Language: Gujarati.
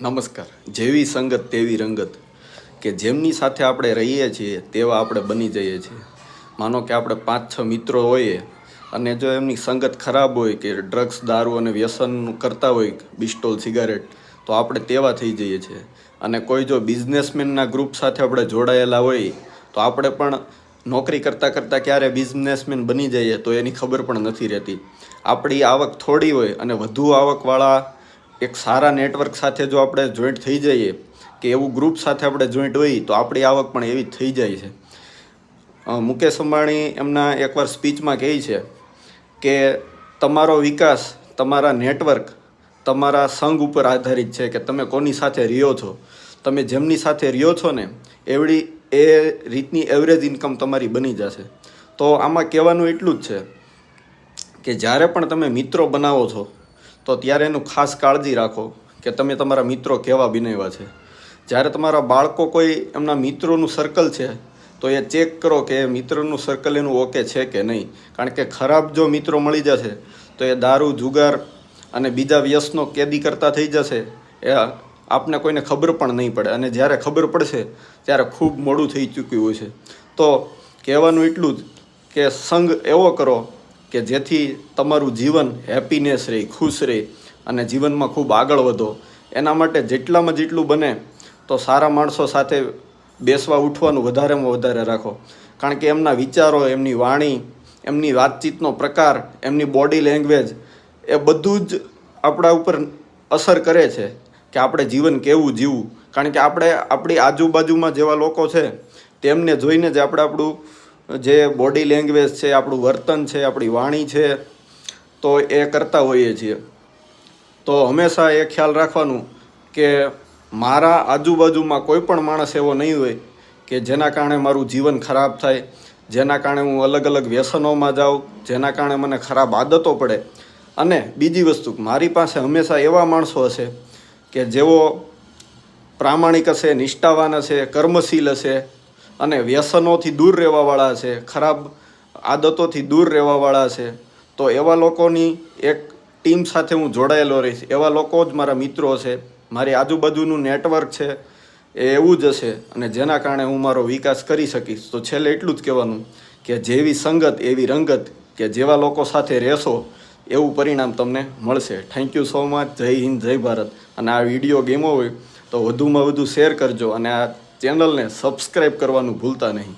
નમસ્કાર। જેવી સંગત તેવી રંગત કે જેમની સાથે આપણે રહીએ છીએ તેવા આપણે બની જઈએ છીએ। માનો કે આપણે 5-6 મિત્રો હોઈએ અને જો એમની સંગત ખરાબ હોય કે ડ્રગ્સ દારૂ અને વ્યસન કરતા હોય બિસ્ટોલ સિગારેટ તો આપણે તેવા થઈ જઈએ છીએ। અને કોઈ જો બિઝનેસમેનના ગ્રુપ સાથે આપણે જોડાયેલા હોય તો આપણે પણ નોકરી કરતાં કરતાં ક્યારે બિઝનેસમેન બની જઈએ તો એની ખબર પણ નથી રહેતી। આપણી આવક થોડી હોય અને વધુ આવકવાળા એક સારા નેટવર્ક સાથે જો આપણે જોઈન્ટ થઈ જઈએ કે એવું ગ્રુપ સાથે આપણે જોઈન્ટ હોઈએ તો આપણી આવક પણ એવી થઈ જાય છે। મુકેશ અંબાણી એમના એકવાર સ્પીચમાં કહે છે કે તમારો વિકાસ તમારા નેટવર્ક તમારા સંઘ ઉપર આધારિત છે કે તમે કોની સાથે રહ્યો છો। તમે જેમની સાથે રહ્યો છો ને એ રીતની એવરેજ ઇન્કમ તમારી બની જશે। તો આમાં કહેવાનું એટલું જ છે કે જ્યારે પણ તમે મિત્રો બનાવો છો તો ત્યારે એનું ખાસ કાળજી રાખો કે તમે તમારા મિત્રો કેવા બનાવ્યા છે। જ્યારે તમારા બાળકો કોઈ એમના મિત્રોનું સર્કલ છે તો એ ચેક કરો કે મિત્રનું સર્કલ એનું ઓકે છે કે નહીં। કારણ કે ખરાબ જો મિત્રો મળી જશે તો એ દારૂ જુગાર અને બીજા વ્યસનો કેદી કરતા થઈ જશે। એ આપને કોઈને ખબર પણ નહીં પડે અને જ્યારે ખબર પડશે ત્યારે ખૂબ મોડું થઈ ચૂક્યું હોય છે। તો કહેવાનું એટલું જ કે સંગ એવો કરો કે જેથી તમારું જીવન હેપીનેસ રહે, ખુશ રહે અને જીવનમાં ખૂબ આગળ વધો। એના માટે જેટલામાં જેટલું બને તો સારા માણસો સાથે બેસવા ઉઠવાનું વધારેમાં વધારે રાખો। કારણ કે એમના વિચારો, એમની વાણી, એમની વાતચીતનો પ્રકાર, એમની બોડી લેંગ્વેજ એ બધું જ આપણા ઉપર અસર કરે છે કે આપણે જીવન કેવું જીવવું। કારણ કે આપણે આપણી આજુબાજુમાં જેવા લોકો છે તેમને જોઈને જ આપણે આપણું જે બોડી લેંગ્વેજ છે, આપણું વર્તન છે, આપણી વાણી છે તો એ કરતા હોઈએ છીએ। તો હંમેશા એ ખ્યાલ રાખવાનું કે મારા આજુબાજુમાં કોઈ પણ માણસ એવો નહીં હોય કે જેના કારણે મારું જીવન ખરાબ થાય, જેના કારણે હું અલગ અલગ વ્યસનોમાં જાઉં, જેના કારણે મને ખરાબ આદતો પડે। અને બીજી વસ્તુ, મારી પાસે હંમેશા એવા માણસો હશે કે જેઓ પ્રામાણિક હશે, નિષ્ઠાવાન હશે, કર્મશીલ હશે અને વ્યસનોથી દૂર રહેવાવાળા હશે, ખરાબ આદતોથી દૂર રહેવાવાળા હશે। તો એવા લોકોની એક ટીમ સાથે હું જોડાયેલો રહીશ। એવા લોકો જ મારા મિત્રો હશે, મારી આજુબાજુનું નેટવર્ક છે એ એવું જ હશે અને જેના કારણે હું મારો વિકાસ કરી શકીશ। તો છેલ્લે એટલું જ કહેવાનું કે જેવી સંગત એવી રંગત, કે જેવા લોકો સાથે રહેશો એવું પરિણામ તમને મળશે। Thank you so much. જય હિન્દ, જય ભારત। અને આ વિડીયો ગમ્યો હોય તો વધુમાં વધુ શેર કરજો અને આ ચેનલને સબસ્ક્રાઈબ કરવાનું ભૂલતા નહીં।